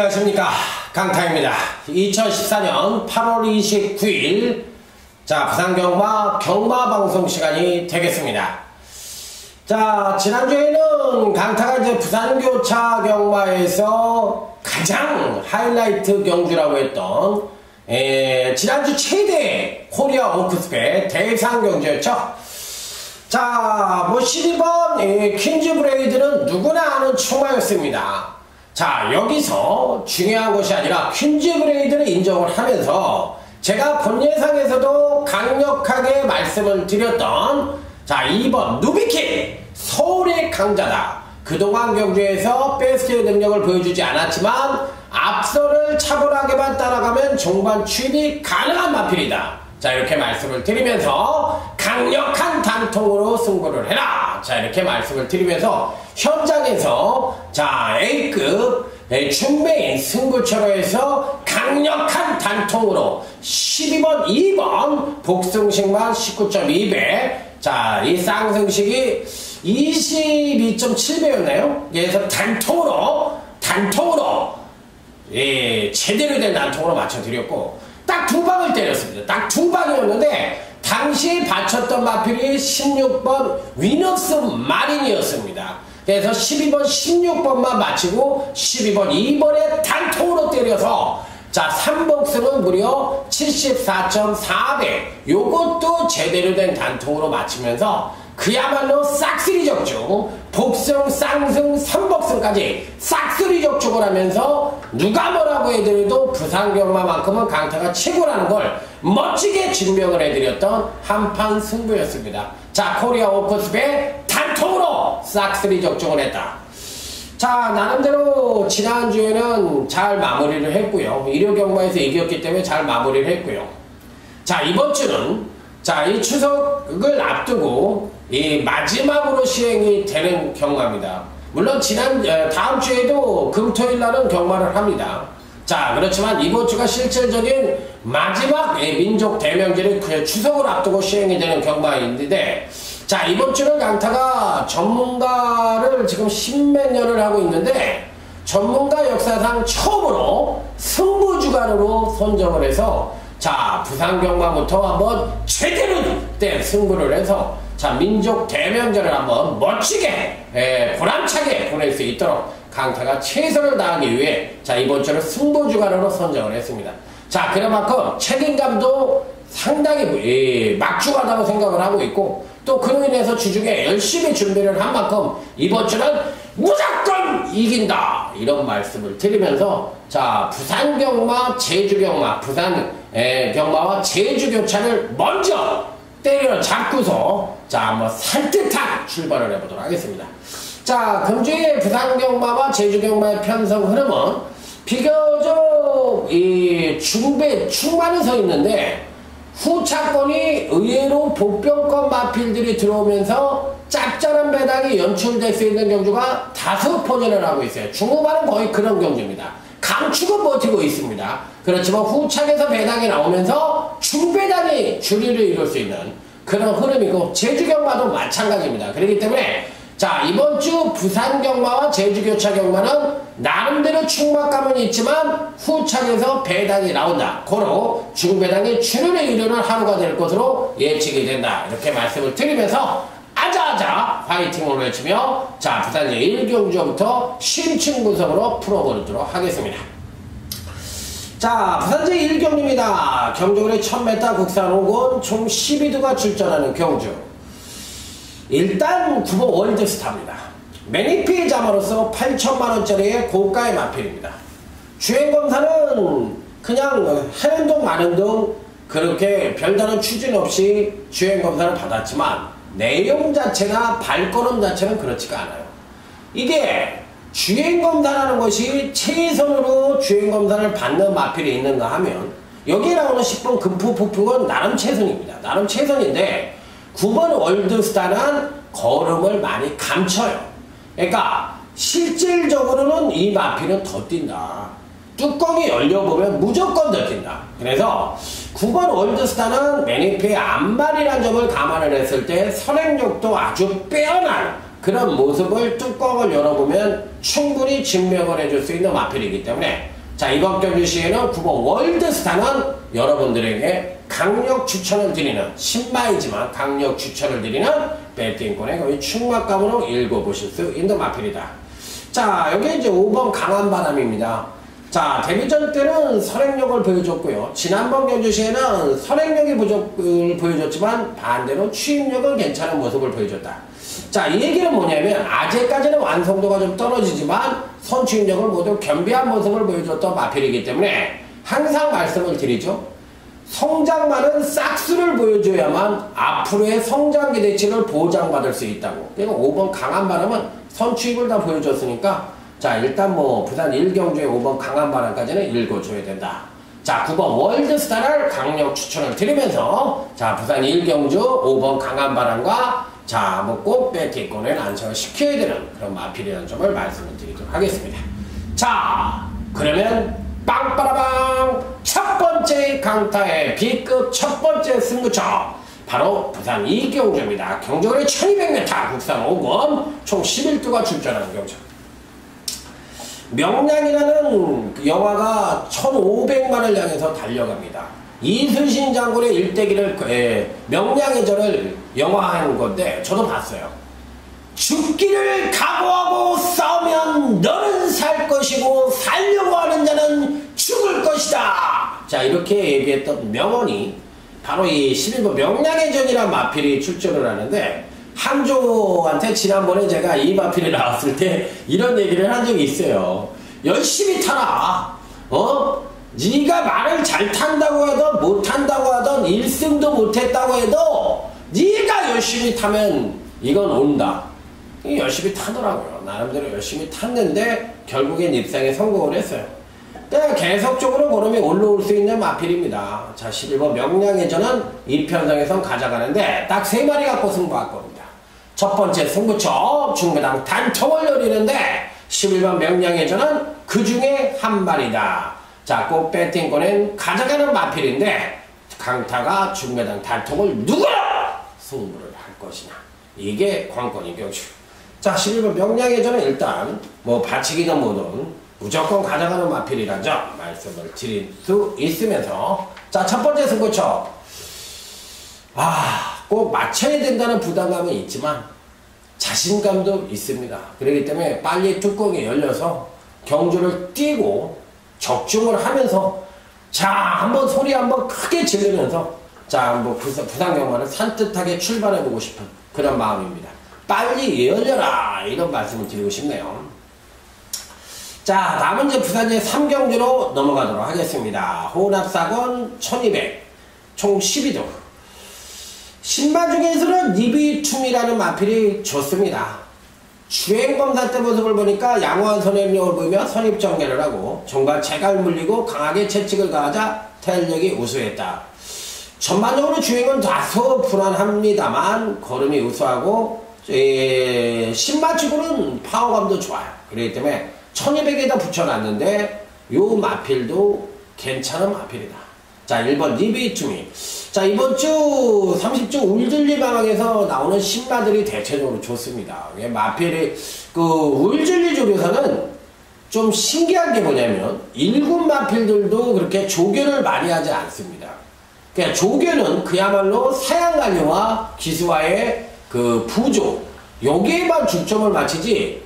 안녕하십니까, 강타입니다. 2014년 8월 29일 자 부산경마 경마방송 시간이 되겠습니다. 자, 지난주에는 강타가 이제 부산교차 경마에서 가장 하이라이트 경주라고 했던 지난주 최대 코리아 오크스페 대상 경주였죠. 자, 뭐 12번 퀸즈 브레이드는 누구나 아는 충마였습니다. 자, 여기서 중요한 것이 아니라 퀸즈 브레이드를 인정을 하면서 제가 본 예상에서도 강력하게 말씀을 드렸던 자 2번 누비키 서울의 강자다. 그동안 경주에서 베스트의 능력을 보여주지 않았지만 앞선을 차분하게만 따라가면 종반 추입이 가능한 마필이다. 자, 이렇게 말씀을 드리면서 강력한 단통으로 승부를 해라. 자, 이렇게 말씀을 드리면서 현장에서 자 A급 중매인 승부처로 해서 강력한 단통으로 12번 2번 복승식만 19.2배 자, 이 쌍승식이 22.7배였나요? 그래서 단통으로 제대로 된 단통으로 맞춰드렸고 딱 두 방을 때렸습니다. 딱 두 방이었는데 당시 바쳤던 마필이 16번 위너스 마린이었습니다. 그래서 12번 16번만 마치고 12번 2번에 단통으로 때려서 자 3복승은 무려 74.4배 요것도 제대로 된 단통으로 마치면서 그야말로 싹쓸이 적중 복승 쌍승 3복승까지 싹쓸이 적중을 하면서 누가 뭐라고 해드려도 부산경마만큼은 강타가 최고라는 걸 멋지게 증명을 해드렸던 한판 승부였습니다. 자, 코리아 오크스페 단통으로 싹쓸이 적중을 했다. 자, 나름대로 지난주에는 잘 마무리를 했고요. 1호 경마에서 이겼기 때문에 잘 마무리를 했고요. 자, 이번 주는 자, 이 추석을 앞두고 이 마지막으로 시행이 되는 경마입니다. 물론 다음 주에도 금토일 날은 경마를 합니다. 자, 그렇지만 이번 주가 실질적인 마지막 민족 대명절의 추석을 앞두고 시행이 되는 경마인데 자, 이번 주는 강타가 전문가를 지금 10몇 년을 하고 있는데 전문가 역사상 처음으로 승부주간으로 선정을 해서 자, 부산경마부터 한번 제대로 된 승부를 해서 자, 민족 대명절을 한번 멋지게 보람차게 보낼 수 있도록 강타가 최선을 다하기 위해 자, 이번 주를 승부주간으로 선정을 했습니다. 자, 그만큼 책임감도 상당히 막중하다고 생각을 하고 있고 또 그로 인해서 주중에 열심히 준비를 한 만큼 이번 주는 무조건 이긴다 이런 말씀을 드리면서 자, 부산경마 제주경마 경마와 제주교차를 먼저 때려잡고서 자, 한번 산뜻한 출발을 해보도록 하겠습니다. 자, 금주의 부산경마와 제주경마의 편성 흐름은 비교적 충만히 서 있는데 후차권이 의외로 복병권 마필들이 들어오면서 짭짤한 배당이 연출될 수 있는 경주가 다수 포진을 하고 있어요. 중후반은 거의 그런 경주입니다. 강축은 버티고 있습니다. 그렇지만 후착에서 배당이 나오면서 중배당이 주류를 이룰 수 있는 그런 흐름이고 제주경마도 마찬가지입니다. 그렇기 때문에 자, 이번 주 부산경마와 제주교차경마는 나름대로 충막감은 있지만 후착에서 배당이 나온다. 고로 중배당이 주류를 이루는 하루가 될 것으로 예측이 된다. 이렇게 말씀을 드리면서 아자아자 화이팅을 외치며 자, 부산 제1경주부터 심층 분석으로 풀어보도록 하겠습니다. 자, 부산 제1경주입니다. 경주거리 1000m 국산 5권 총 12두가 출전하는 경주. 일단 9번 월드스타입니다. 매니피 자마로서 8천만원짜리의 고가의 마필입니다. 주행검사는 그냥 하는 동 마는 동 그렇게 별다른 추진 없이 주행검사를 받았지만 내용 자체나 발걸음 자체는 그렇지가 않아요. 이게 주행검사라는 것이 최선으로 주행검사를 받는 마필이 있는가 하면 여기에 나오는 10번 금푸폭풍은 나름 최선입니다. 나름 최선인데 9번 월드스타는 걸음을 많이 감춰요. 그러니까 실질적으로는 이 마필은 더 뛴다. 뚜껑이 열려보면 무조건 더 뛴다. 그래서 9번 월드스타는 매니피의 앞말이라는 점을 감안을 했을 때 선행력도 아주 빼어난 그런 모습을 뚜껑을 열어보면 충분히 증명을 해줄 수 있는 마필이기 때문에 자, 이번 경주 시에는 9번 월드스타는 여러분들에게 강력 추천을 드리는 신마이지만 강력 추천을 드리는 배팅권의 거의 충막감으로 읽어보실 수 있는 마필이다. 자, 여기 이제 5번 강한바람입니다. 자, 데뷔전 때는 선행력을 보여줬고요. 지난번 경주시에는 선행력이 부족을 보여줬지만 반대로 추임력은 괜찮은 모습을 보여줬다. 자, 이 얘기는 뭐냐면 아직까지는 완성도가 좀 떨어지지만 선추임력을 모두 겸비한 모습을 보여줬던 마필이기 때문에 항상 말씀을 드리죠. 성장만은 싹수를 보여줘야만 앞으로의 성장 기대치를 보장받을 수 있다고. 그리고 5번 강한바람은 선추임을 다 보여줬으니까 자, 일단 뭐 부산 1경주의 5번 강한바람까지는 읽어줘야 된다. 자, 9번 월드스타를 강력 추천을 드리면서 자, 부산 1경주 5번 강한바람과 자, 뭐 꼭 배팅권을 안정을 시켜야 되는 그런 마필이라는 점을 말씀을 드리도록 하겠습니다. 자, 그러면 빵빠라빵 첫 번째 강타의 B급 첫 번째 승부처 바로 부산 2경주입니다. 경주거리 1200m 국산 5권 총 11두가 출전하는 경주. 명량이라는 영화가 1500만을 향해서 달려갑니다. 이순신 장군의 일대기를 명량의 전을 영화한 건데 저도 봤어요. 죽기를 각오하고 싸우면 너는 살 것이고 살려고 하는 자는 죽을 것이다. 자, 이렇게 얘기했던 명언이 바로 이 11번 명량의 전이라는 마필이 출전을 하는데 항조한테 지난번에 제가 이 마필이 나왔을 때 이런 얘기를 한 적이 있어요. 열심히 타라. 네가 말을 잘 탄다고 하던 못한다고 하던 1승도 못했다고 해도 네가 열심히 타면 이건 온다. 열심히 타더라고요. 나름대로 열심히 탔는데 결국엔 입상에 성공을 했어요. 계속적으로 걸음이 올라올 수 있는 마필입니다. 자, 11번 명량의 전은 이편성에선 가져가는데 딱 3마리 갖고 승부할 겁니다. 첫 번째 승부처 중매당 단통을 노리는데 11번 명량의 전은 그 중에 한 마리다. 자, 꼭 배팅권엔 가져가는 마필인데 강타가 중매당 단통을 누구라 승부를 할 것이냐. 이게 관건인 경주. 자, 11번 명량의 전은 일단 뭐 받치기든 뭐든 무조건 가져가는 마필이라는 점 말씀을 드릴 수 있으면서 자, 첫 번째 승부처 꼭 맞춰야 된다는 부담감은 있지만 자신감도 있습니다. 그렇기 때문에 빨리 뚜껑이 열려서 경주를 뛰고 적중을 하면서 자, 한번 소리 한번 크게 지르면서 자, 한번 부산 경마를 산뜻하게 출발해보고 싶은 그런 마음입니다. 빨리 열려라 이런 말씀을 드리고 싶네요. 자, 다음은 이제 부산의 3경주로 넘어가도록 하겠습니다. 혼합사건 1200 총 12도. 신마 중에서는 니비툼이라는 마필이 좋습니다. 주행검사 때 모습을 보니까 양호한 선행력을 보이며 선입전개를 하고 정말 체갈 물리고 강하게 채찍을 가하자 탄력이 우수했다. 전반적으로 주행은 다소 불안합니다만 걸음이 우수하고 신마치고는 파워감도 좋아요. 그렇기 때문에 1200에다 붙여놨는데 요 마필도 괜찮은 마필이다. 자, 1번 니비투미. 자, 이번 주 30주 울줄리 방학에서 나오는 신마들이 대체적으로 좋습니다. 마필이 울줄리 쪽에서는 좀 신기한 게 뭐냐면 1군 마필들도 그렇게 조교를 많이 하지 않습니다. 그러니까 조교는 그야말로 사양관리와 기수와의 부조 여기에만 중점을 맞추지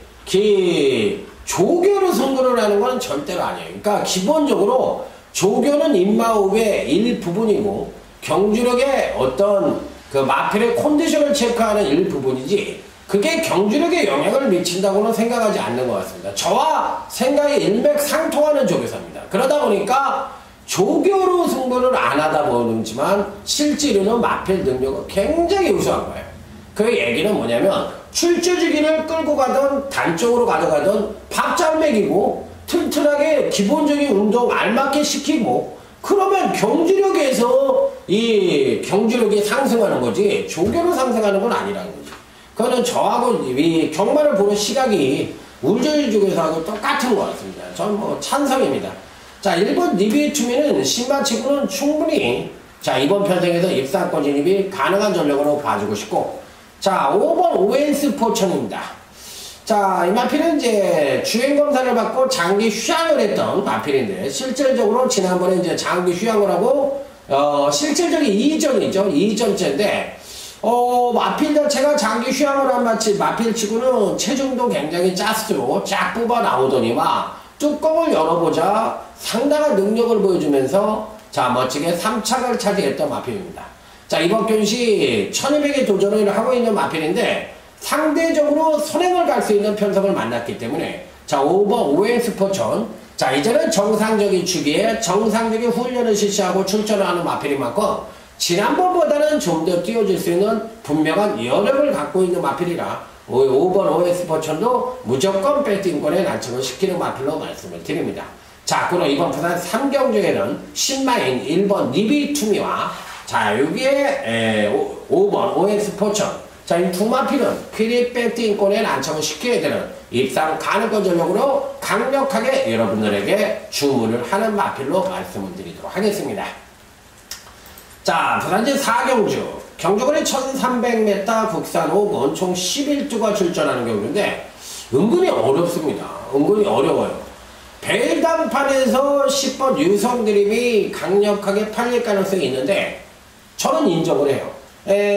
조교로 승부를 하는 건 절대로 아니에요. 그러니까 기본적으로 조교는 인마호흡의 일부분이고 경주력의 어떤 마필의 컨디션을 체크하는 일부분이지 그게 경주력에 영향을 미친다고는 생각하지 않는 것 같습니다. 저와 생각이 일맥상통하는 조교사입니다. 그러다 보니까 조교로 승부를 안 하다 보는지만 실제로는 마필 능력은 굉장히 우수한 거예요. 그 얘기는 뭐냐면 출조주기를 끌고 가던 단쪽으로 가져가던 밥 잘 먹이고 튼튼하게 기본적인 운동 알맞게 시키고 그러면 경주력에서 이 경주력이 상승하는 거지 조교로 상승하는 건 아니라는 거지. 그거는 저하고 이 경마를 보는 시각이 울저리 쪽에서하고 똑같은 것 같습니다. 전 뭐 찬성입니다. 자, 1번 니비투미는 신마치고는 충분히 자, 이번 편성에서 입상권 진입이 가능한 전력으로 봐주고 싶고 자, 5번 오웬스 포천입니다. 자, 이 마필은 이제 주행 검사를 받고 장기 휴양을 했던 마필인데, 실질적으로 지난번에 이제 장기 휴양을 하고, 실질적인 이전이죠. 이전째인데, 마필 자체가 장기 휴양을 한 마필 치고는 체중도 굉장히 짰죠. 쫙 뽑아 나오더니만, 뚜껑을 열어보자 상당한 능력을 보여주면서, 자, 멋지게 3착을 차지했던 마필입니다. 자, 이번 경시 1200에 도전을 하고 있는 마필인데, 상대적으로 선행을 갈 수 있는 편성을 만났기 때문에, 자, 5번 오웬스 포천. 자, 이제는 정상적인 주기에 정상적인 훈련을 실시하고 출전을 하는 마필인 만큼 지난번보다는 좀 더 뛰어줄 수 있는 분명한 여력을 갖고 있는 마필이라 5번 오웬스 포천도 무조건 배팅권에 난청을 시키는 마필로 말씀을 드립니다. 자, 그럼 이번 부산 3경주에는 신마인 1번 니비투미와, 자, 여기에 5번 오웬스 포천. 자, 이 두 마필은 피리 배팅권에 난청을 시켜야 되는 입상 가능권 전력으로 강력하게 여러분들에게 주문을 하는 마필로 말씀을 드리도록 하겠습니다. 자, 부산지 4경주. 경주거리 1300m 국산 5번 총 11두가 출전하는 경주인데, 은근히 어렵습니다. 은근히 어려워요. 벨단판에서 10번 유성드림이 강력하게 팔릴 가능성이 있는데, 저는 인정을 해요.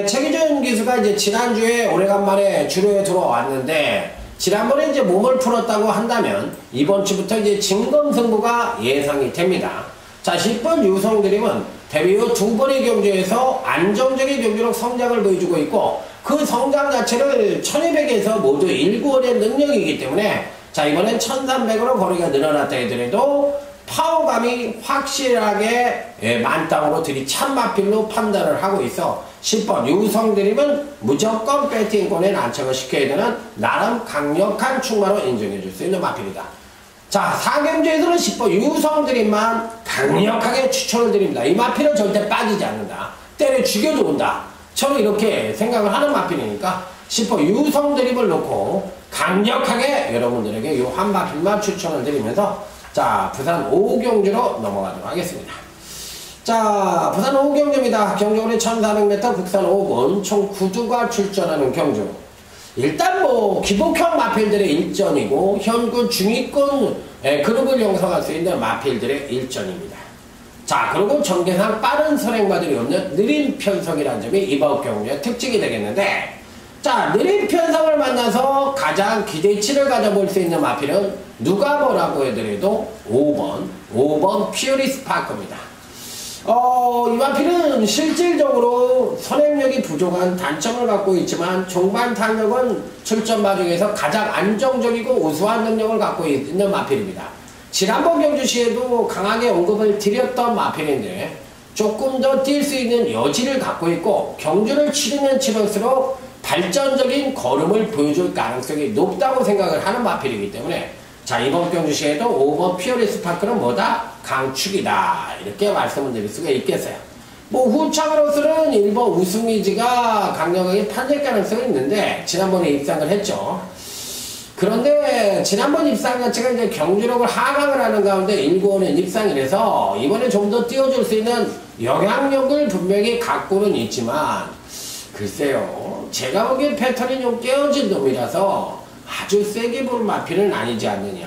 최기준 기수가 이제 지난주에 오래간만에 주로에 들어왔는데, 지난번에 이제 몸을 풀었다고 한다면 이번 주부터 이제 진검승부가 예상이 됩니다. 자, 10번 유성드림은 데뷔 후 2번의 경주에서 안정적인 경기력 성장을 보여주고 있고, 그 성장 자체를 1200에서 모두 1구원의 능력이기 때문에, 자, 이번엔 1300으로 거리가 늘어났다 하더라도 파워감이 확실하게 만땅으로 들이찬 마필로 판단을 하고 있어 10번 유성드림은 무조건 배팅권에 난청을 시켜야 되는 나름 강력한 충마로 인정해 줄 수 있는 마필이다. 자, 4경주에서는 10번 유성드림만 강력하게 추천을 드립니다. 이 마필은 절대 빠지지 않는다. 때려 죽여도 온다. 저는 이렇게 생각을 하는 마필이니까 10번 유성드림을 놓고 강력하게 여러분들에게 이 한 마필만 추천을 드리면서, 자, 부산 5경주로 넘어가도록 하겠습니다. 자, 부산 5경주입니다. 경주거리 1400m 국산 5번 총 9두가 출전하는 경주. 일단 뭐 기복형 마필들의 일전이고 현군 중위권 그룹을 형성할 수 있는 마필들의 일전입니다. 자, 그리고 전개상 빠른 선행마들이 없는 느린 편성이라는 점이 이번 경주의 특징이 되겠는데, 자, 느린 편성을 만나서 가장 기대치를 가져볼 수 있는 마필은 누가 뭐라고 해더라도 5번 퓨리스 파크입니다. 이 마필은 실질적으로 선행력이 부족한 단점을 갖고 있지만 종반 탄력은 출전마 중에서 가장 안정적이고 우수한 능력을 갖고 있는 마필입니다. 지난번 경주시에도 강하게 언급을 드렸던 마필인데, 조금 더 뛸 수 있는 여지를 갖고 있고 경주를 치르면 치를수록 발전적인 걸음을 보여줄 가능성이 높다고 생각을 하는 마필이기 때문에, 자, 이번 경주시에도 5번 피어리스 파크는 뭐다? 강축이다. 이렇게 말씀을 드릴 수가 있겠어요. 뭐 후창으로서는 1번 우승의지가 강력하게 판될 가능성이 있는데, 지난번에 입상을 했죠. 그런데 지난번 입상 자체가 이제 경주력을 하강을 하는 가운데 1구원의 입상이라서 이번에 좀 더 띄워줄 수 있는 영향력을 분명히 갖고는 있지만, 글쎄요, 제가 보기엔 패턴이 좀 깨어진 놈이라서 아주 세게 볼 마필은 아니지 않느냐.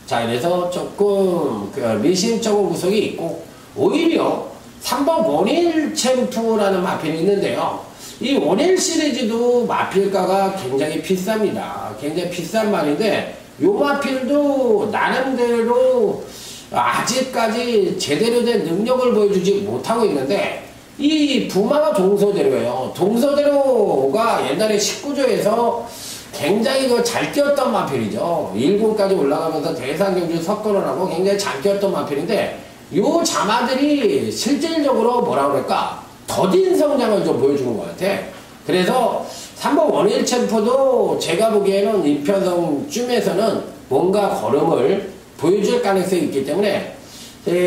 자, 그래서 조금 미심쩍은 구석이 있고, 오히려 3번 원일 챔프라는 마필이 있는데요. 이 원일 시리즈도 마필가가 굉장히 비쌉니다. 굉장히 비싼 말인데, 요 마필도 나름대로 아직까지 제대로 된 능력을 보여주지 못하고 있는데, 이 부마가 동서대로예요. 동서대로가 옛날에 19조에서 굉장히 잘 뛰었던 마필이죠. 1군까지 올라가면서 대상경주 석권을 하고 굉장히 잘 뛰었던 마필인데, 요 자마들이 실질적으로 뭐라 그럴까? 더딘 성장을 좀 보여주는 것 같아. 그래서 3번 원일 챔프도 제가 보기에는 이편성쯤에서는 뭔가 걸음을 보여줄 가능성이 있기 때문에,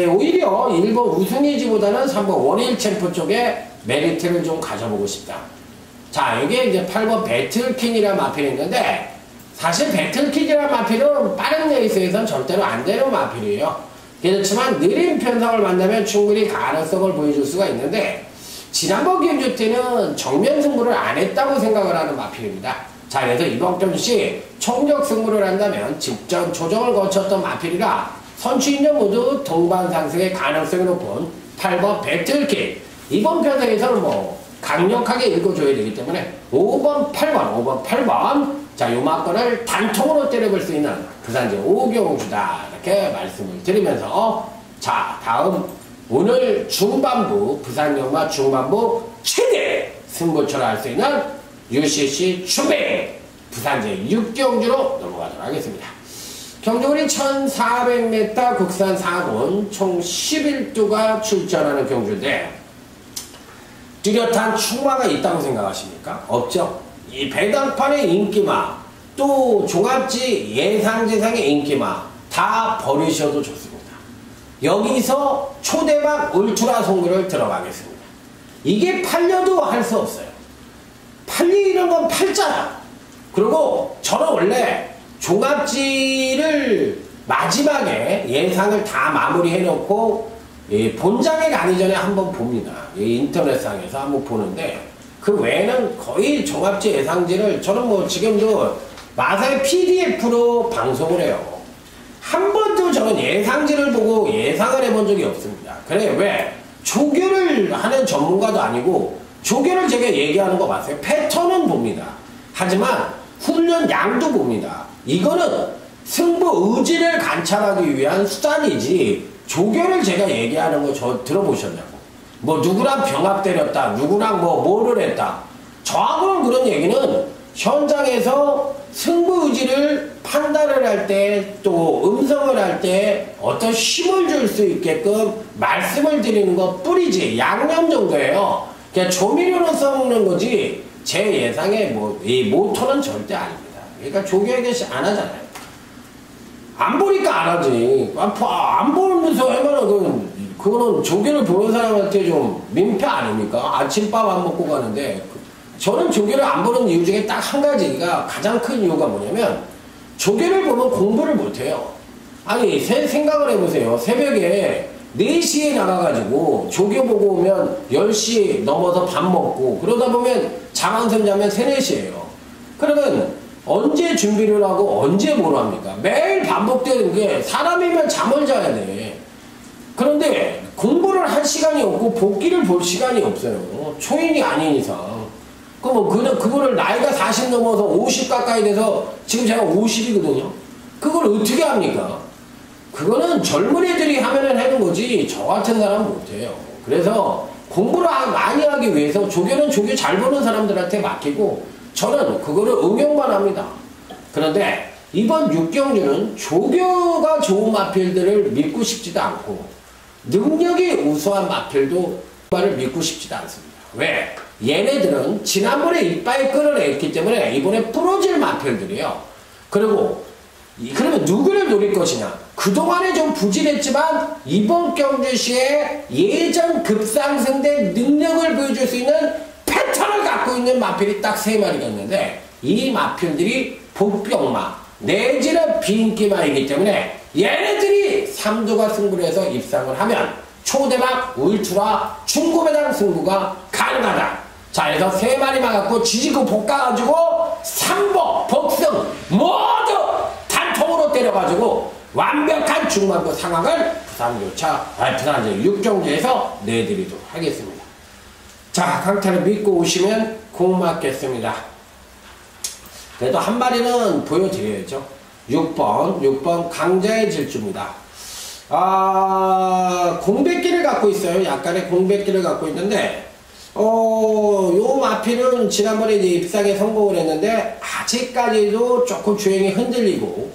오히려 1번 우승이지보다는 3번 원일 챔프 쪽에 메리트를 좀 가져보고 싶다. 자, 여기에 이제 8번 배틀킨이라는 마필이 있는데, 사실 배틀킨이라는 마필은 빠른 레이스에선 절대로 안 되는 마필이에요. 그렇지만 느린 편성을 만나면 충분히 가능성을 보여줄 수가 있는데, 지난번 경주 때는 정면 승부를 안 했다고 생각을 하는 마필입니다. 자, 그래서 이번 경주시 총력 승부를 한다면 직전 조정을 거쳤던 마필이라 선수인전 모두 동반 상승의 가능성이 높은 8번 배틀킥. 이번 편성에서는 뭐 강력하게 읽어줘야 되기 때문에 5번, 8번. 자, 요 막건을 단통으로 때려볼 수 있는 부산제 오경주다. 이렇게 말씀을 드리면서 자, 다음 오늘 중반부 부산경마 중반부 최대 승부처를 할 수 있는 UCC 준비 부산제 6경주로 넘어가도록 하겠습니다. 경주거리 1400m 국산 4군 총 11두가 출전하는 경주인데 뚜렷한 충마가 있다고 생각하십니까? 없죠. 이 배당판의 인기마 또 종합지 예상지상의 인기마 다 버리셔도 좋습니다. 여기서 초대박 울트라 송구를 들어가겠습니다. 이게 팔려도 할 수 없어요. 팔리는 건 팔잖아. 그리고 저는 원래 종합지를 마지막에 예상을 다 마무리해 놓고 본장에 가기 전에 한번 봅니다. 인터넷상에서 한번 보는데 그 외에는 거의 종합지 예상지를 저는 뭐 지금도 마사의 PDF로 방송을 해요. 한 번도 저는 예상지를 보고 예상을 해본 적이 없습니다. 그래, 왜? 조교를 하는 전문가도 아니고 조교를 제가 얘기하는 거 맞아요. 패턴은 봅니다. 하지만 훈련 양도 봅니다. 이거는 승부 의지를 관찰하기 위한 수단이지 조교를 제가 얘기하는 거 저 들어보셨냐고. 뭐 누구랑 병합 때렸다, 누구랑 뭐를 했다. 저하고는 그런 얘기는 현장에서 승부 의지를 판단을 할 때 또 음성을 할 때 어떤 힘을 줄 수 있게끔 말씀을 드리는 것 뿐이지 양념 정도예요. 그냥 조미료로 써먹는 거지 제 예상에 뭐 이 모토는 절대 아닙니다. 그러니까 조교에게 안 하잖아요. 안 보니까 안 하지. 안 보면서 하면은 그거는 조교를 보는 사람한테 좀 민폐 아닙니까? 아침밥 안 먹고 가는데 저는 조교를 안 보는 이유 중에 딱 한 가지가 가장 큰 이유가 뭐냐면 조교를 보면 공부를 못해요. 아니 생각을 해보세요. 새벽에 4시에 나가가지고 조교 보고 오면 10시 넘어서 밥 먹고 그러다 보면 잠 한숨 자면 3, 4시에요. 그러면 언제 준비를 하고 언제 뭘 합니까? 매일 반복되는 게 사람이면 잠을 자야 돼. 그런데 공부를 할 시간이 없고 복기를 볼 시간이 없어요. 초인이 아닌 이상. 그거를 나이가 40 넘어서 50 가까이 돼서 지금 제가 50이거든요. 그걸 어떻게 합니까? 그거는 젊은 애들이 하면은 하는 거지 저 같은 사람은 못해요. 그래서 공부를 많이 하기 위해서 조교는 조교 잘 보는 사람들한테 맡기고 저는 그거를 응용만 합니다. 그런데 이번 6경주는 조교가 좋은 마필들을 믿고 싶지도 않고 능력이 우수한 마필도 말을 믿고 싶지도 않습니다. 왜? 얘네들은 지난번에 이빨 끌어냈기 때문에 이번에 부러질 마필들이에요. 그리고 그러면 누구를 노릴 것이냐? 그동안에 좀 부진했지만 이번 경주시에 예전 급상승된 능력을 보여줄 수 있는 패턴을 갖고 있는 마필이 딱 3마리가 있는데 이 마필들이 복병마 내지는 비인기마이기 때문에 얘네들이 3두가 승부를 해서 입상을 하면 초대박 울트라 중고배당 승부가 가능하다. 자, 그래서 3마리만 갖고 지지고 볶아가지고 3복 복승 모두 단통으로 때려가지고 완벽한 중반부 상황을 부산제 6경주에서 내드리도록 하겠습니다. 자, 강타를 믿고 오시면 공 맞겠습니다. 그래도 한 마리는 보여드려야죠. 6번 강자의 질주입니다. 공백기를 갖고 있어요. 약간의 공백기를 갖고 있는데 요 마필은 지난번에 이제 입상에 성공을 했는데 아직까지도 조금 주행이 흔들리고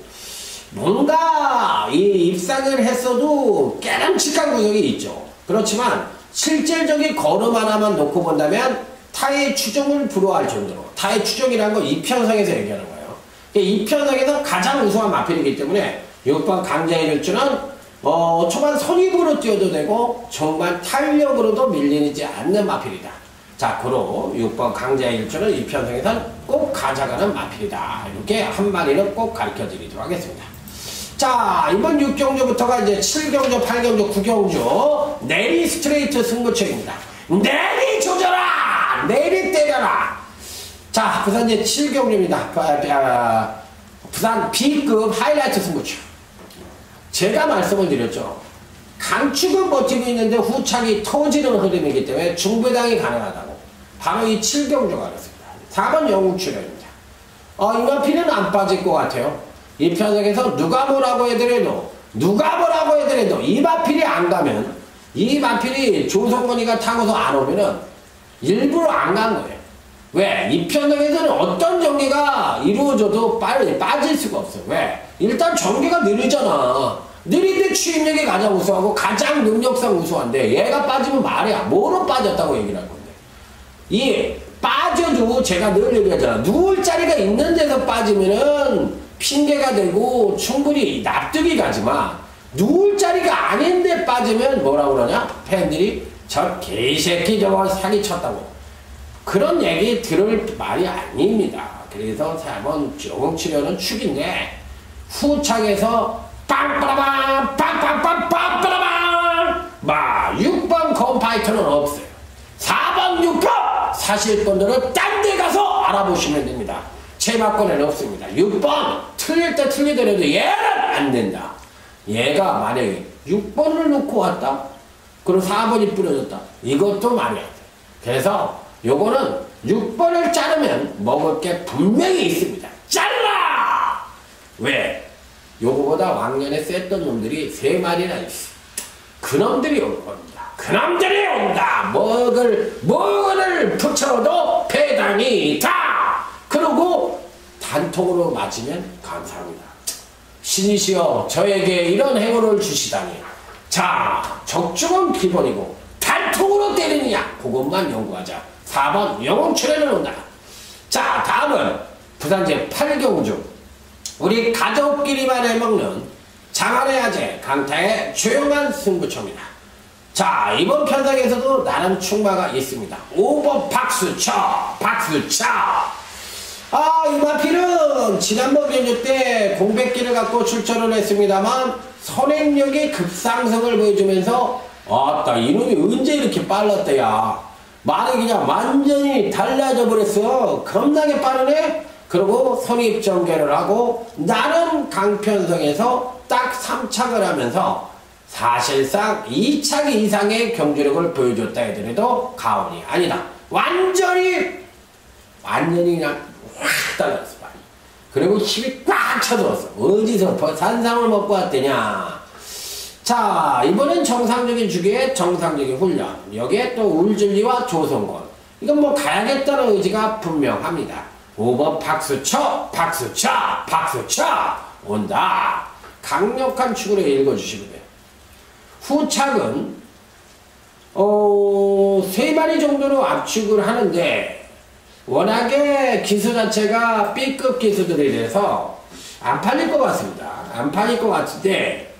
뭔가 이 입상을 했어도 깨름칙한 구석이 있죠. 그렇지만 실질적인 걸음 하나만 놓고 본다면 타의 추종을 불허할 정도로 타의 추종이라는 건 이편성에서 얘기하는 거예요. 이편성에서 가장 우수한 마필이기 때문에 6번 강자의 질주는 초반 선입으로 뛰어도 되고 정말 탄력으로도 밀리지 않는 마필이다. 자, 그로 6번 강자의 질주는 이 편성에선 꼭 가져가는 마필이다. 이렇게 한 마리는 꼭 가르쳐 드리도록 하겠습니다. 자, 이번 6경주부터가 이제 7경주, 8경주, 9경주 내리 스트레이트 승부처입니다. 내리 좀 찔려라. 자, 부산 이제 7경기입니다. 부산 B급 하이라이트 승부처. 제가 말씀을 드렸죠. 강축은 버티고 있는데 후착이 터지는 흐름이기 때문에 중배당이 가능하다고. 바로 이 7경주가 그렇습니다. 4번 영웅출연입니다. 이 마필은 안 빠질 것 같아요. 이 편성에서 누가 뭐라고 해더라도 이 마필이 안 가면, 이 마필이 조성건이가 타고서 안 오면은 일부러 안 간 거예요. 왜? 이 편성에서는 어떤 전개가 이루어져도 빨리 빠질 수가 없어요. 왜? 일단 전개가 느리잖아. 느린데 추임력이 가장 우수하고 가장 능력상 우수한데 얘가 빠지면 말이야. 뭐로 빠졌다고 얘기를 할 건데. 이 빠져도 제가 늘 얘기하잖아. 누울 자리가 있는 데서 빠지면은 핑계가 되고 충분히 납득이 가지만 누울 자리가 아닌데 빠지면 뭐라고 그러냐? 팬들이 저 개새끼 저거 사기쳤다고. 그런 얘기 들을 말이 아닙니다. 그래서 4번 영웅출연은 축인데 후착에서 빵빠라밤 빵빵빵 빵빠라밤 6번 컴파이터는 없어요. 4번 6번 사실 분들은 딴 데 가서 알아보시면 됩니다. 제 막권에는 없습니다. 6번 틀릴 때 틀리더라도 얘는 안 된다. 얘가 만약에 6번을 놓고 왔다? 그럼 4번이 뿌려졌다. 이것도 말이 안 돼. 그래서 요거는 6번을 자르면 먹을 게 분명히 있습니다. 잘라! 왜? 요거보다 왕년에 셌던 놈들이 3마리나 있어. 그놈들이 올 겁니다. 그놈들이 온다! 먹을 붙여도 배당이 다! 그러고 단통으로 맞으면 감사합니다. 신이시여 저에게 이런 행운을 주시다니. 자, 적중은 기본이고 단통으로 때리느냐? 그것만 연구하자. 4번 영웅출연을 온다. 자, 다음은 부산제 8경주. 우리 가족끼리만 해먹는 장안의 아재 강타의 조용한 승부처입니다. 자, 이번 편성에서도 나름 충마가 있습니다. 5번 박수쳐. 이 마필은 지난번 경주 때 공백기를 갖고 출전을 했습니다만 선행력의 급상승을 보여주면서 아따 이놈이 언제 이렇게 빨랐대야. 말이 그냥 완전히 달라져 버렸어. 겁나게 빠르네. 그리고 선입전개를 하고 나름 강편성에서 딱 3착을 하면서 사실상 2착 이상의 경주력을 보여줬다 해더라도 가온이 아니다. 완전히 그냥 확 달랐어. 그리고 힘이 꽉 쳐들었어. 어디서 산삼을 먹고 왔더냐. 자, 이번엔 정상적인 주기에 정상적인 훈련. 여기에 또 울진리와 조성권. 이건 뭐 가야겠다는 의지가 분명합니다. 5번 박수쳐 온다. 강력한 축으로 읽어주시면 돼요. 후착은 3마리 정도로 압축을 하는데 워낙에 기수 자체가 B급 기수들에 대해서 안 팔릴 것 같습니다. 안 팔릴 것 같은데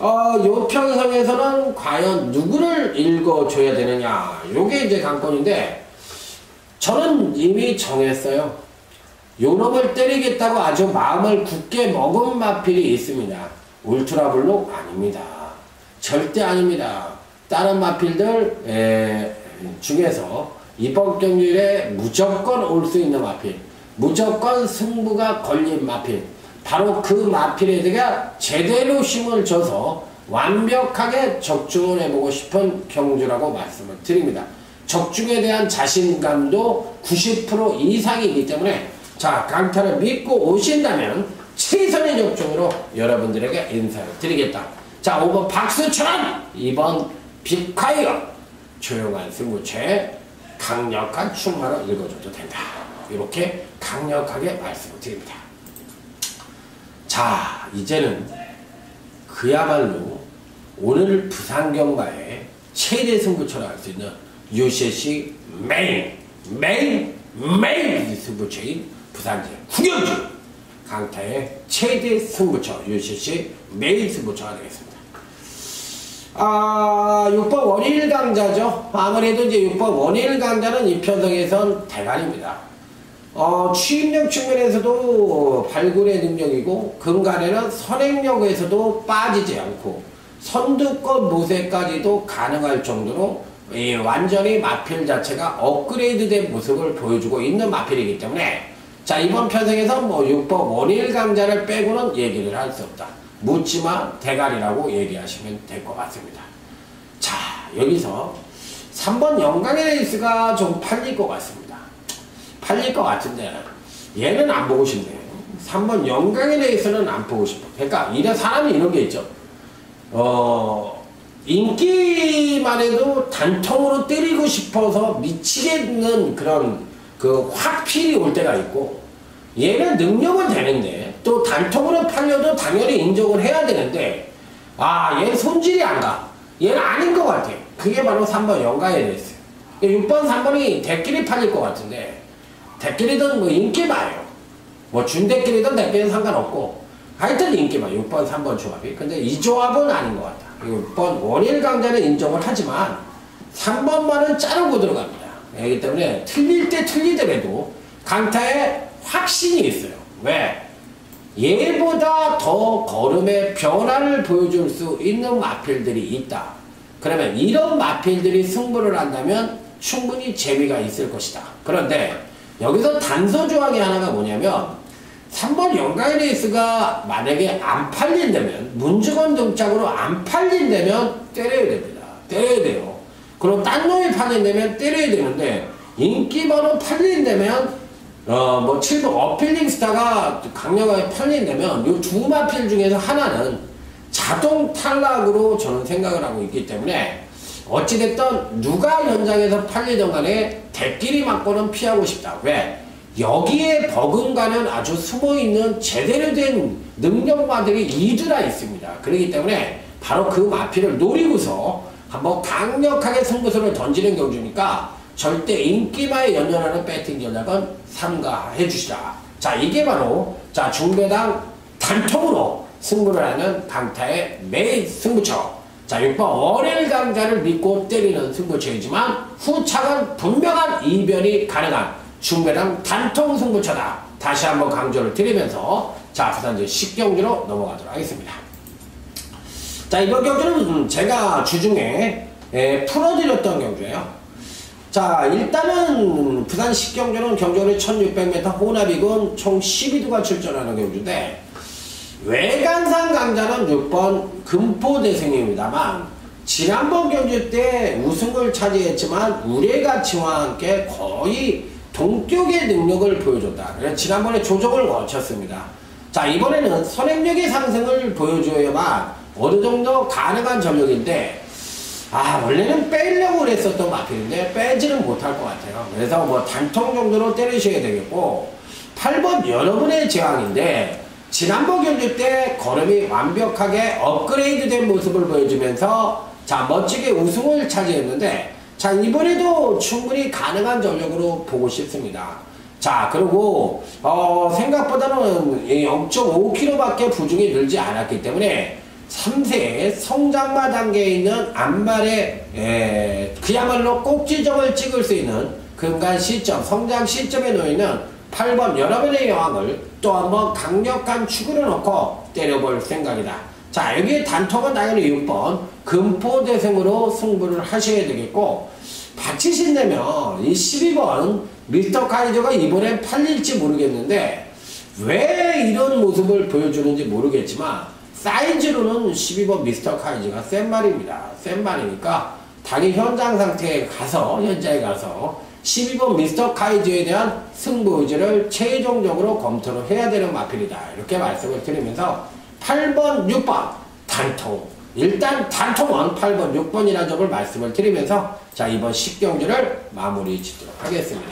요 편성에서는 과연 누구를 읽어줘야 되느냐. 요게 이제 관건인데 저는 이미 정했어요. 요 놈을 때리겠다고 아주 마음을 굳게 먹은 마필이 있습니다. 울트라블록 아닙니다. 절대 아닙니다. 다른 마필들 중에서 이번 경기에 무조건 올 수 있는 마필, 무조건 승부가 걸린 마필, 바로 그 마필에 대해 제대로 힘을 줘서 완벽하게 적중을 해보고 싶은 경주라고 말씀을 드립니다. 적중에 대한 자신감도 90% 이상이기 때문에 자, 강타를 믿고 오신다면 최선의 적중으로 여러분들에게 인사를 드리겠다. 자, 5번 박수천, 2번 빅화이어, 조용한 승부처에 강력한 충마로 읽어줘도 된다. 이렇게 강력하게 말씀을 드립니다. 자, 이제는 그야말로 오늘 부산경마의 최대 승부처를 할 수 있는 UCC 메인 승부처인 부산제 9경주 강타의 최대 승부처 UCC 메인 승부처가 되겠습니다. 6번 원일 강자죠. 아무래도 이제 6번 원일 강자는 이 편성에선 대단입니다. 추임력 측면에서도 발굴의 능력이고 근간에는 선행력에서도 빠지지 않고 선두권 모세까지도 가능할 정도로 완전히 마필 자체가 업그레이드된 모습을 보여주고 있는 마필이기 때문에 자, 이번 편성에서 뭐 6번 원일 강자를 빼고는 얘기를 할 수 없다. 묻지마 대가리라고 얘기하시면 될 것 같습니다. 자, 여기서 3번 영광의 레이스가 좀 팔릴 것 같습니다. 팔릴 것 같은데 얘는 안 보고 싶네요. 3번 영광의 레이스는 안 보고 싶어. 그러니까 사람이 이런 게 있죠. 인기만 해도 단통으로 때리고 싶어서 미치겠는 그런 그 확필이 올 때가 있고, 얘는 능력은 되는데 또 단통으로 팔려도 당연히 인정을 해야 되는데, 얘 손질이 안 가. 얘는 아닌 것 같아. 그게 바로 3번 영광의 레이스. 6번 3번이 대끼리 팔릴 것 같은데, 대끼리든 뭐 인기 봐요. 뭐 준대끼리든 대끼리는 상관없고 하여튼 인기 봐. 6번 3번 조합이. 근데 이 조합은 아닌 것 같다. 6번 원일 강자는 인정을 하지만 3번만은 자르고 들어갑니다. 그렇기 때문에 틀릴 때 틀리더라도 강타에 확신이 있어요. 왜? 얘보다 더 걸음의 변화를 보여줄 수 있는 마필들이 있다. 그러면 이런 마필들이 승부를 한다면 충분히 재미가 있을 것이다. 그런데 여기서 단서 조항이 하나가 뭐냐면 3번 영광의 레이스가 만약에 안 팔린다면, 문주건 등짝으로 안 팔린다면 때려야 됩니다. 때려야 돼요. 그럼 딴 놈이 팔린다면 때려야 되는데, 인기번호 팔린다면 뭐 7번 어필링 스타가 강력하게 팔린다면 이 두 마필 중에서 하나는 자동 탈락으로 저는 생각을 하고 있기 때문에 어찌됐든 누가 현장에서 팔리던 간에 대끼리 맞고는 피하고 싶다. 왜? 여기에 버금가는 아주 숨어있는 제대로 된 능력마들이 이두라 있습니다. 그렇기 때문에 바로 그 마필을 노리고서 한번 강력하게 승부수를 던지는 경주니까 절대 인기마에 연연하는 배팅 전략은 삼가해 주시라. 자, 이게 바로 자 중배당 단통으로 승부를 하는 강타의 메인 승부처. 자, 6번 어릴 강자를 믿고 때리는 승부처이지만 후착은 분명한 이변이 가능한 중배당 단통 승부처다. 다시 한번 강조를 드리면서 자, 부산 이제 10경주로 넘어가도록 하겠습니다. 자, 이번 경주는 제가 주중에 풀어드렸던 경주예요. 자, 일단은 부산 10경주는 경주거리 1600m 호나비군 총 12두가 출전하는 경주인데, 외관상 강자는 6번 금포대생입니다만 지난번 경주 때 우승을 차지했지만 우레가치와 함께 거의 동격의 능력을 보여줬다. 그래서 지난번에 조정을 거쳤습니다. 자, 이번에는 선행력의 상승을 보여줘야만 어느 정도 가능한 전력인데, 원래는 빼려고 했었던 마필인데 빼지는 못할 것 같아요. 그래서 뭐 단통 정도로 때리셔야 되겠고, 8번 여러분의 제왕인데 지난번 경주 때 걸음이 완벽하게 업그레이드 된 모습을 보여주면서 자, 멋지게 우승을 차지했는데, 자, 이번에도 충분히 가능한 전력으로 보고 싶습니다. 자, 그리고 생각보다는 0.5kg 밖에 부중이 늘지 않았기 때문에 3세 성장마 단계에 있는 안발에 그야말로 꼭지점을 찍을 수 있는 근간 시점, 성장 시점에 놓이는 8번 여러분의 여왕을 또 한번 강력한 축으로 넣고 때려볼 생각이다. 자, 여기에 단통은 당연히 6번 금포대생으로 승부를 하셔야 되겠고, 받치신다면 이 12번 미스터 카이저가 이번엔 팔릴지 모르겠는데 왜 이런 모습을 보여주는지 모르겠지만 사이즈로는 12번 미스터 카이저가 센 말입니다. 센 말이니까 당일 현장 상태에 가서, 현장에 가서 12번 미스터 카이저에 대한 승부 의지를 최종적으로 검토를 해야 되는 마필이다. 이렇게 말씀을 드리면서 8번, 6번 단통. 일단 단통은 8번, 6번이라는 점을 말씀을 드리면서 자, 이번 10경주를 마무리 짓도록 하겠습니다.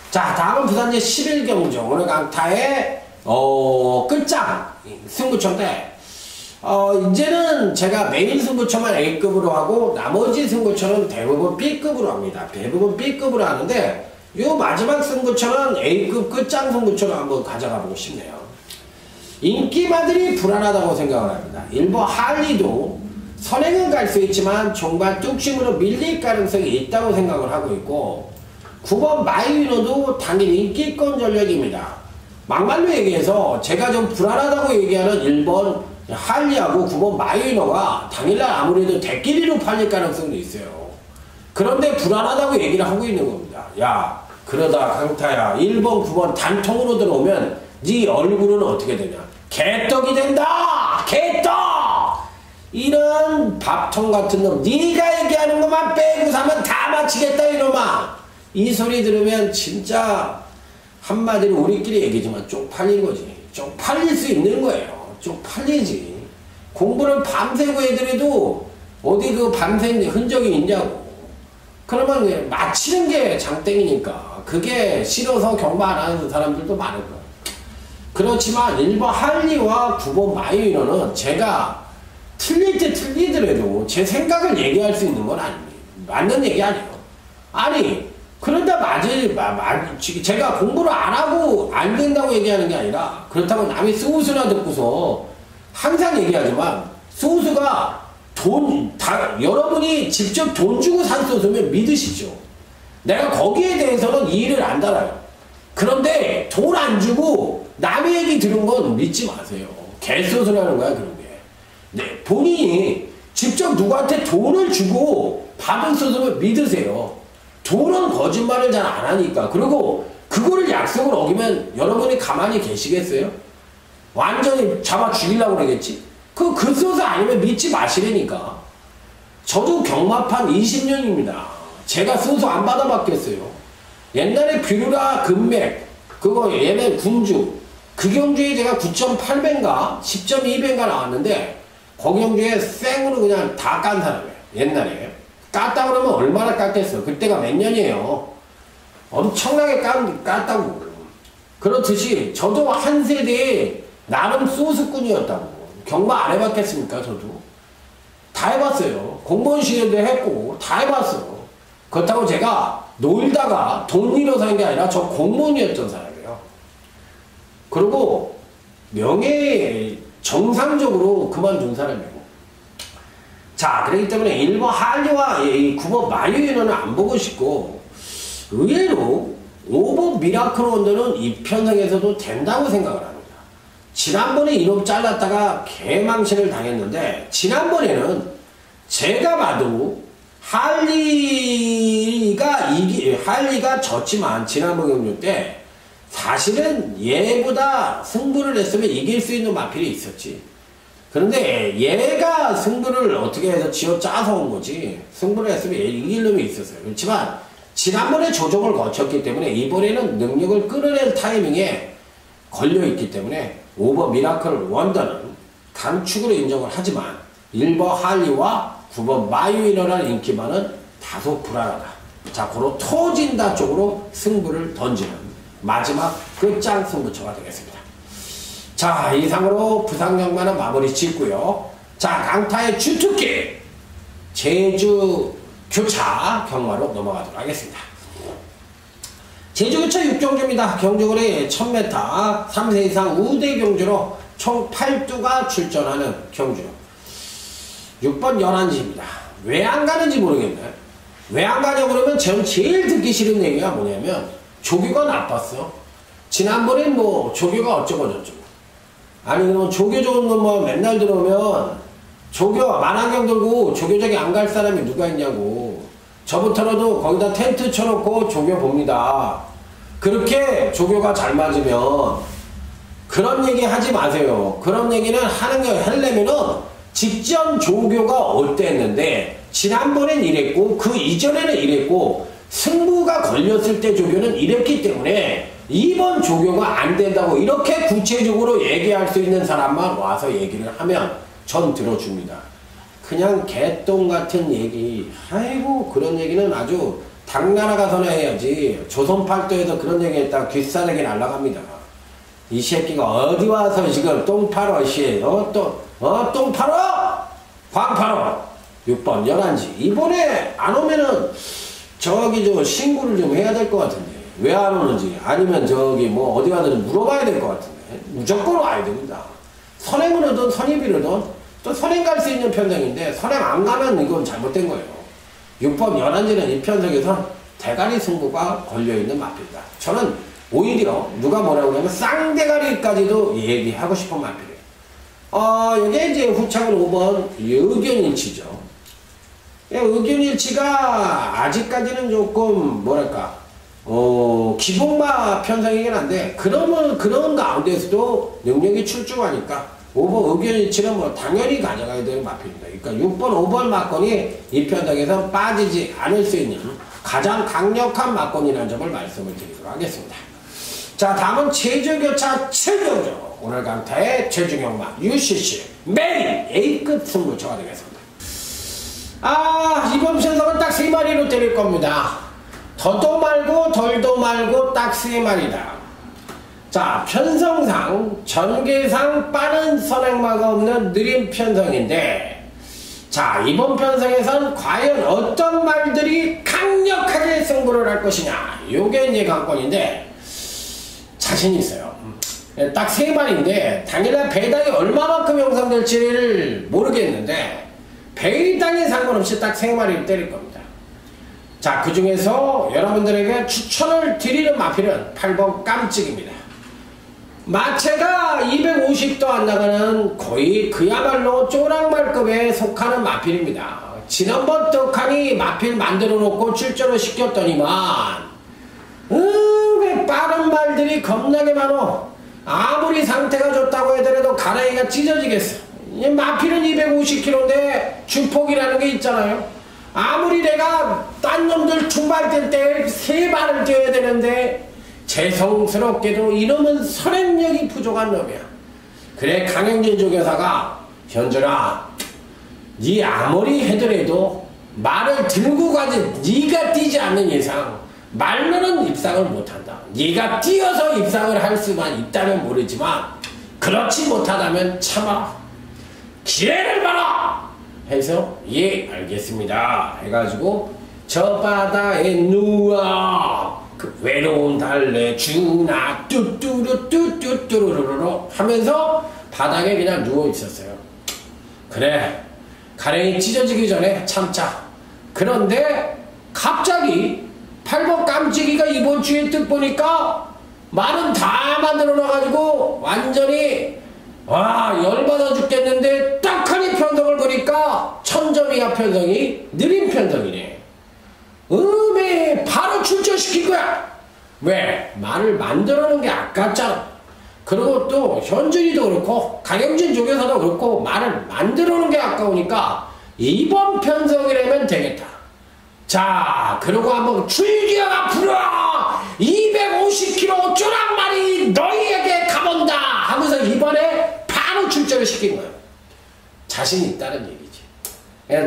자, 다음은 부산제 11경주. 오늘 강타의 끝장 승부처인데, 이제는 제가 메인 승부처만 A급으로 하고 나머지 승부처는 대부분 B급으로 합니다. 대부분 B급으로 하는데 이 마지막 승부처는 A급 끝장 승부처로 한번 가져가 보고 싶네요. 인기마들이 불안하다고 생각을 합니다. 일부 할리도 선행은 갈 수 있지만 종반 뚝심으로 밀릴 가능성이 있다고 생각을 하고 있고, 9번 마이위너도 당일 인기권 전략입니다. 막말로 얘기해서 제가 좀 불안하다고 얘기하는 1번 할리하고 9번 마이너가 당일날 아무래도 대끼리로 팔릴 가능성도 있어요. 그런데 불안하다고 얘기를 하고 있는 겁니다. 야, 그러다 강타야 1번 9번 단통으로 들어오면 네 얼굴은 어떻게 되냐? 개떡이 된다! 개떡! 이런 밥통 같은 놈, 네가 얘기하는 것만 빼고 사면 다 마치겠다 이놈아. 이 소리 들으면 진짜 한마디로 우리끼리 얘기지만 쪽팔린 거지. 쪽팔릴 수 있는 거예요. 쪽팔리지. 공부를 밤새고 애들에도 어디 그 밤샌 흔적이 있냐고. 그러면 마치는 게 장땡이니까 그게 싫어서 경마 안 하는 사람들도 많을 거야. 그렇지만 1번 할리와 9번 마이너는 제가 틀릴 때 틀리더라도 제 생각을 얘기할 수 있는 건 아닙니다. 맞는 얘기 아니에요. 아니 그런다 제가 공부를 안 하고 안 된다고 얘기하는 게 아니라 그렇다고 남이 스우스나 듣고서 항상 얘기하지만 스우스가 여러분이 직접 돈 주고 산 소스면 믿으시죠. 내가 거기에 대해서는 이의를 안 달아요. 그런데 돈 안 주고 남의 얘기 들은 건 믿지 마세요. 개소스라는 거야 그런 게. 네, 본인이 직접 누구한테 돈을 주고 받은 소스면 믿으세요. 돈은 거짓말을 잘 안 하니까. 그리고 그거를 약속을 어기면 여러분이 가만히 계시겠어요? 완전히 잡아 죽이려고 그러겠지? 그 소스 아니면 믿지 마시라니까. 저도 경마판 20년입니다. 제가 소스 안 받아봤겠어요. 옛날에 뷰라 금맥 그거 얘네 군주 그 경주에 제가 9.8배인가 10.2배인가 나왔는데 거기 경주에 생으로 그냥 다 깐 사람이에요. 옛날에 깠다 그러면 얼마나 깠겠어. 그때가 몇 년이에요. 엄청나게 깠다고. 그렇듯이 저도 한 세대에 나름 소스꾼이었다고. 경마 안 해봤겠습니까? 저도 다 해봤어요. 공무원 시험도 했고 다 해봤어. 그렇다고 제가 놀다가 돈 잃어서 한 게 아니라 저 공무원이었던 사람이에요. 그리고 명예 정상적으로 그만둔 사람이에요. 자, 그렇기 때문에 1번 할리와 9번 마이너는 안 보고 싶고 의외로 5번 미라클 원더는 이편성에서도 된다고 생각을 합니다. 지난번에 1업 잘랐다가 개망신을 당했는데 지난번에는 제가 봐도 할리가 졌지만 지난번 경주 때 사실은 얘보다 승부를 했으면 이길 수 있는 마필이 있었지. 그런데 얘가 승부를 어떻게 해서 쥐어 짜서 온 거지. 승부를 했으면 얘 이길 놈이 있었어요. 그렇지만 지난번에 조정을 거쳤기 때문에 이번에는 능력을 끌어낼 타이밍에 걸려있기 때문에 5번 미라클 원더는 강축으로 인정을 하지만 1번 할리와 9번 마이너라는 인기만은 다소 불안하다. 자, 고로 토진다 쪽으로 승부를 던지는 마지막 끝장 승부처가 되겠습니다. 자, 이상으로 부산경마는 마무리 짓고요. 자, 강타의 주특기 제주 교차 경마로 넘어가도록 하겠습니다. 제주 교차 6경주입니다. 경주거리 1000m 3세 이상 우대 경주로 총 8두가 출전하는 경주. 6번 11시입니다. 왜 안 가는지 모르겠네. 왜 안 가냐고 그러면 전 제일 듣기 싫은 얘기가 뭐냐면 조교가 나빴어. 지난번엔 뭐 조교가 어쩌고 저쩌고. 아니 그러면 조교 좋은 놈만 맨날 들어오면 조교 만안경 들고 조교장에 안 갈 사람이 누가 있냐고. 저부터라도 거기다 텐트 쳐놓고 조교 봅니다. 그렇게 조교가 잘 맞으면 그런 얘기 하지 마세요. 그런 얘기는 하려면은 직전 조교가 어땠는데 지난번엔 이랬고 그 이전에는 이랬고 승부가 걸렸을 때 조교는 이랬기 때문에 이번 조교가 안 된다고 이렇게 구체적으로 얘기할 수 있는 사람만 와서 얘기를 하면 전 들어줍니다. 그냥 개똥 같은 얘기, 아이고 그런 얘기는 아주 당나라 가서나 해야지. 조선팔도에서 그런 얘기 했다가 귀싸대기 날라갑니다. 이 새끼가 어디 와서 지금 똥 팔어 씨. 똥 팔어? 광 팔어. 6번 11시. 이번에 안 오면은 저기 저 신고를 좀 해야 될 것 같은데 왜 안 오는지 아니면 저기 뭐 어디 가서 좀 물어봐야 될 것 같은데 무조건 와야 됩니다. 선행을 하든 선입이르든 또 선행 갈 수 있는 편성인데 선행 안 가면 이건 잘못된 거예요. 6번 11시는 이 편성에서 대가리 승부가 걸려있는 마필이다. 저는 오히려 누가 뭐라고 하면 쌍대가리까지도 얘기하고 싶은 마필이에요. 이게 이제 후창은 5번 의견일치죠. 의견일치가 아직까지는 조금 뭐랄까 기복마 편성이긴 한데 그러면 그런 가운데서도 능력이 출중하니까 5번 의견일치는 뭐 당연히 가져가야 되는 마필입니다. 그러니까 6번, 5번 막건이 이 편성에서 빠지지 않을 수 있는 가장 강력한 막건이라는 점을 말씀을 드리도록 하겠습니다. 자, 다음은 체주교차 최경주. 오늘 강타의 최중형막 UCC 메인 A급 승부처가 되겠습니다. 이번 편성은 딱 3마리로 때릴 겁니다. 더도 말고 덜도 말고 딱 3마리다. 자, 편성상 전개상 빠른 선행마가 없는 느린 편성인데, 자, 이번 편성에선 과연 어떤 말들이 강력하게 승부를 할 것이냐, 요게 이제 관건인데 자신이 있어요. 딱 3마리인데 당일날 배당이 얼마만큼 형성될지를 모르겠는데 배당에 상관없이 딱 3마리를 때릴 겁니다. 자, 그 중에서 여러분들에게 추천을 드리는 마필은 8번 깜찍입니다. 마체가 250도 안 나가는 거의 그야말로 쪼랑말급에 속하는 마필입니다. 지난번 떡하니 마필 만들어 놓고 출전을 시켰더니만 왜 빠른 말들이 겁나게 많어. 아무리 상태가 좋다고 하더라도 가랑이가 찢어지겠어. 마필은 250kg인데 주폭이라는 게 있잖아요. 아무리 내가 딴 놈들 중발 뛸 때 3발을 뛰어야 되는데 죄송스럽게도 이놈은 선행력이 부족한 놈이야. 그래, 강영진 조교사가 현준아, 네 아무리 해더라도 말을 들고 가지 네가 뛰지 않는 이상 말로는 입상을 못한다. 네가 뛰어서 입상을 할 수만 있다면 모르지만 그렇지 못하다면 참아. 기회를 봐라! 해서 예 알겠습니다 해가지고 저 바다에 누워 그 외로운 달래주나 뚜뚜루 뚜뚜뚜루루루 하면서 바닥에 그냥 누워 있었어요. 그래, 가랭이 찢어지기 전에 참자. 그런데 갑자기 8번 깜찍이가 이번 주에 뜻 보니까 말은 다 만들어 놔가지고 완전히 열받아 죽겠는데 딱하니 편성을 보니까 1000점 이하 편성이 느린 편성이네. 바로 출전시킨 거야. 왜? 말을 만들어 놓은 게 아깝잖아. 그리고 또 현준이도 그렇고 강영진 조교사도 그렇고 말을 만들어 놓은 게 아까우니까 이번 편성이라면 되겠다. 자, 그리고 한번 출기어가 불어 250kg 쪼랑말이 너희에게 가본다 하면서 이번에 바로 출전을 시킨 거예요. 자신이 있다는 얘기지.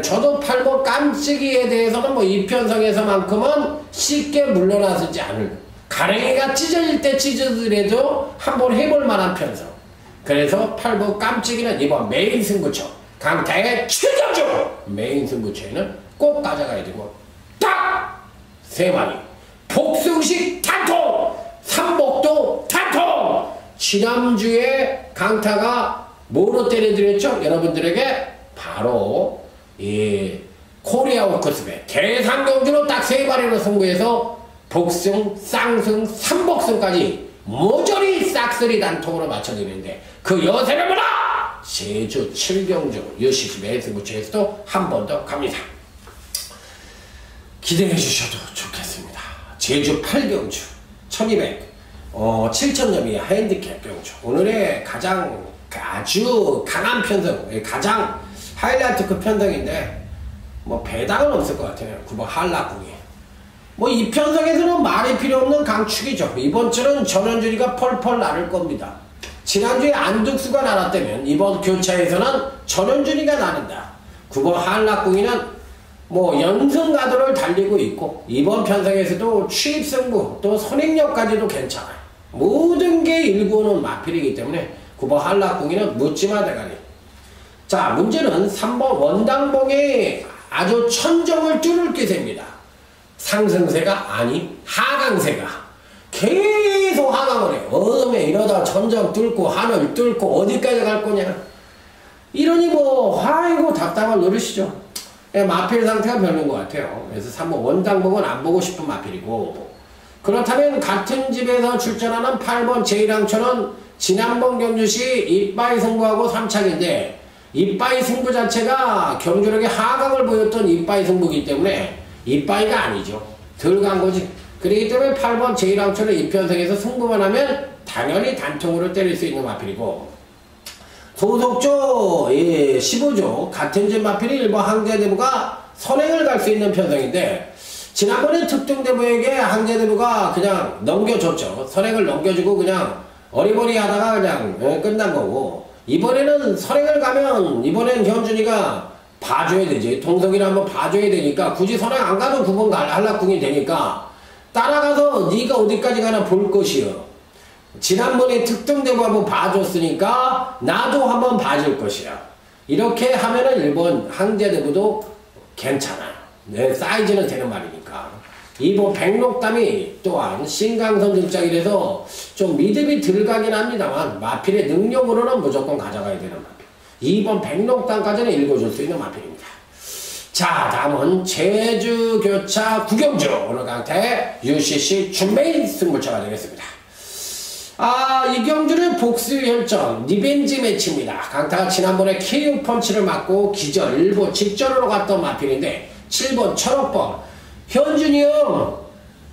저도 8번 깜찍이에 대해서는 뭐 이 편성에서만큼은 쉽게 물러나서지 않을, 가랭이가 찢어질 때 찢어지더라도 한번 해볼 만한 편성. 그래서 8번 깜찍이는 이번 메인 승부처 강타의 최경주 메인 승부처에는 꼭 가져가야 되고 딱 3마리 복숭식 단통, 삼복도 단통. 지난주에 강타가 뭐로 때려드렸죠? 여러분들에게 바로 이 코리아 워커스배 대상경주로 딱 3마리로 승부해서 복승, 쌍승, 삼복승까지 모조리 싹쓸이 단통으로 맞춰드리는데 그 여세를 보라! 제주 7경주 UCC 메인 승부처에서도 한 번 더 갑니다. 기대해 주셔도 좋겠습니다. 제주 8경주 1200 7000점이 핸디캡 경주. 오늘의 가장 아주 강한 편성, 가장 하이라이트급 편성인데 뭐 배당은 없을 것 같아요. 9번 한라궁이 뭐 이 편성에서는 말이 필요 없는 강축이죠. 이번 주는 전원준이가 펄펄 나를 겁니다. 지난주에 안득수가 날았다면 이번 교차에서는 전원준이가 나른다. 9번 한라궁이는 뭐 연승가도를 달리고 있고 이번 편성에서도 취입승부 또 선행력까지도 괜찮아요. 모든 게 일구오는 마필이기 때문에 9번 한라궁이는 묻지마 대가리. 자, 문제는 3번 원당봉의 아주 천정을 뚫을 기세입니다. 상승세가 아닌 하강세가 계속 하강을 해요. 이러다 천정 뚫고 하늘 뚫고 어디까지 갈 거냐. 이러니 뭐 아이고 답답한 노릇이죠. 마필 상태가 별로인 것 같아요. 그래서 3번 원당봉은 안 보고 싶은 마필이고, 그렇다면 같은 집에서 출전하는 8번 제일항천은 지난번 경주시 이빠이 승부하고 3착인데 이빠이 승부 자체가 경주력의 하강을 보였던 이빠이 승부이기 때문에 이빠이가 아니죠. 덜 간 거지. 그렇기 때문에 8번 제1항철을 이편성에서 승부만 하면 당연히 단통으로 때릴 수 있는 마필이고, 소속조 15조 같은 집 마필이 1번 항제대부가 선행을 갈 수 있는 편성인데, 지난번에 특등대부에게 항제대부가 그냥 넘겨줬죠. 선행을 넘겨주고 그냥 어리버리 하다가 그냥 끝난 거고, 이번에는 선행을 가면 이번엔 현준이가 봐줘야 되지. 동석이를 한번 봐줘야 되니까 굳이 선행 안 가도 9번 한락궁이 되니까 따라가서 네가 어디까지 가나 볼 것이요. 지난번에 특등대부 한번 봐줬으니까 나도 한번 봐줄 것이야. 이렇게 하면은 1번 항제대부도 괜찮아요. 네, 사이즈는 되는 말이니까. 2번 백록담이 또한 신강선 등짝이라서 좀 믿음이 들어가긴 합니다만 마필의 능력으로는 무조건 가져가야 되는 마필. 2번 백록담까지는 읽어줄 수 있는 마필입니다. 자, 다음은 제주교차 구경주 오늘 강태 UCC 준메인 승부처가 되겠습니다. 이 경주는 복수혈전 리벤지 매치입니다. 강타가 지난번에 KO 펀치를 맞고 기절 일부 직전으로 갔던 마필인데 7번 천억번 현준이 형,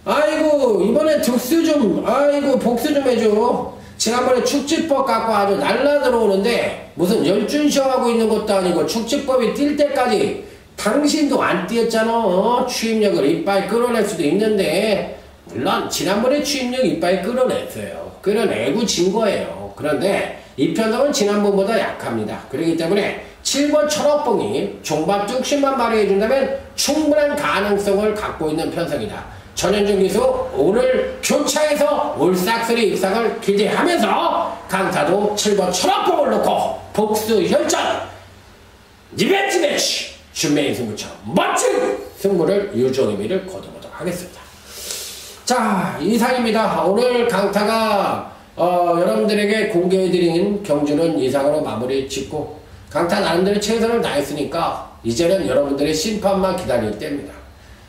아이고 이번에 득수 좀, 아이고 복수 좀 해줘. 지난번에 축지법 갖고 아주 날라 들어오는데 무슨 열준시하고 있는 것도 아니고 축지법이 뛸 때까지 당신도 안 뛰었잖아. 추임력을 이빨 끌어낼 수도 있는데, 물론 지난번에 추임력 이빨 끌어냈어요. 끌어내고 진 거예요. 그런데 이 편성은 지난번보다 약합니다. 그렇기 때문에 7번 천억봉이 종반 뚝심만 발휘해준다면 충분한 가능성을 갖고 있는 편성이다. 전현중 기수 오늘 교차에서 올싹스리 입상을 기대하면서 강타도 7번 천억봉을 놓고 복수 혈전 리벤지 매치 준메인 승부처 멋진 승부를 유종 의미를 거두보도록 하겠습니다. 자, 이상입니다. 오늘 강타가 여러분들에게 공개해드린 경주는 이상으로 마무리 짓고, 강타 나름대로 최선을 다했으니까 이제는 여러분들의 심판만 기다릴 때입니다.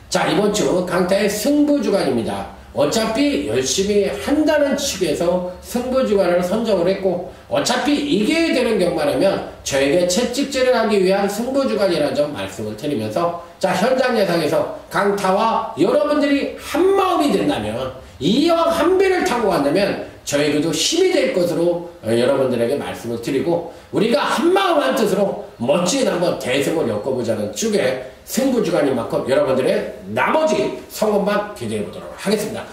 자, 이번 주 강타의 승부주간입니다. 어차피 열심히 한다는 측에서 승부주간을 선정을 했고, 어차피 이겨야 되는 경마라면 저에게 채찍질을 하기 위한 승부주간이라는 점 말씀을 드리면서, 자, 현장 예상에서 강타와 여러분들이 한마음이 된다면, 이왕 한 배를 타고 간다면 저에게도 힘이 될 것으로 여러분들에게 말씀을 드리고, 우리가 한마음 한뜻으로 멋진 한번 대승을 엮어보자는 쪽에 승부주간인 만큼 여러분들의 나머지 성원만 기대해 보도록 하겠습니다.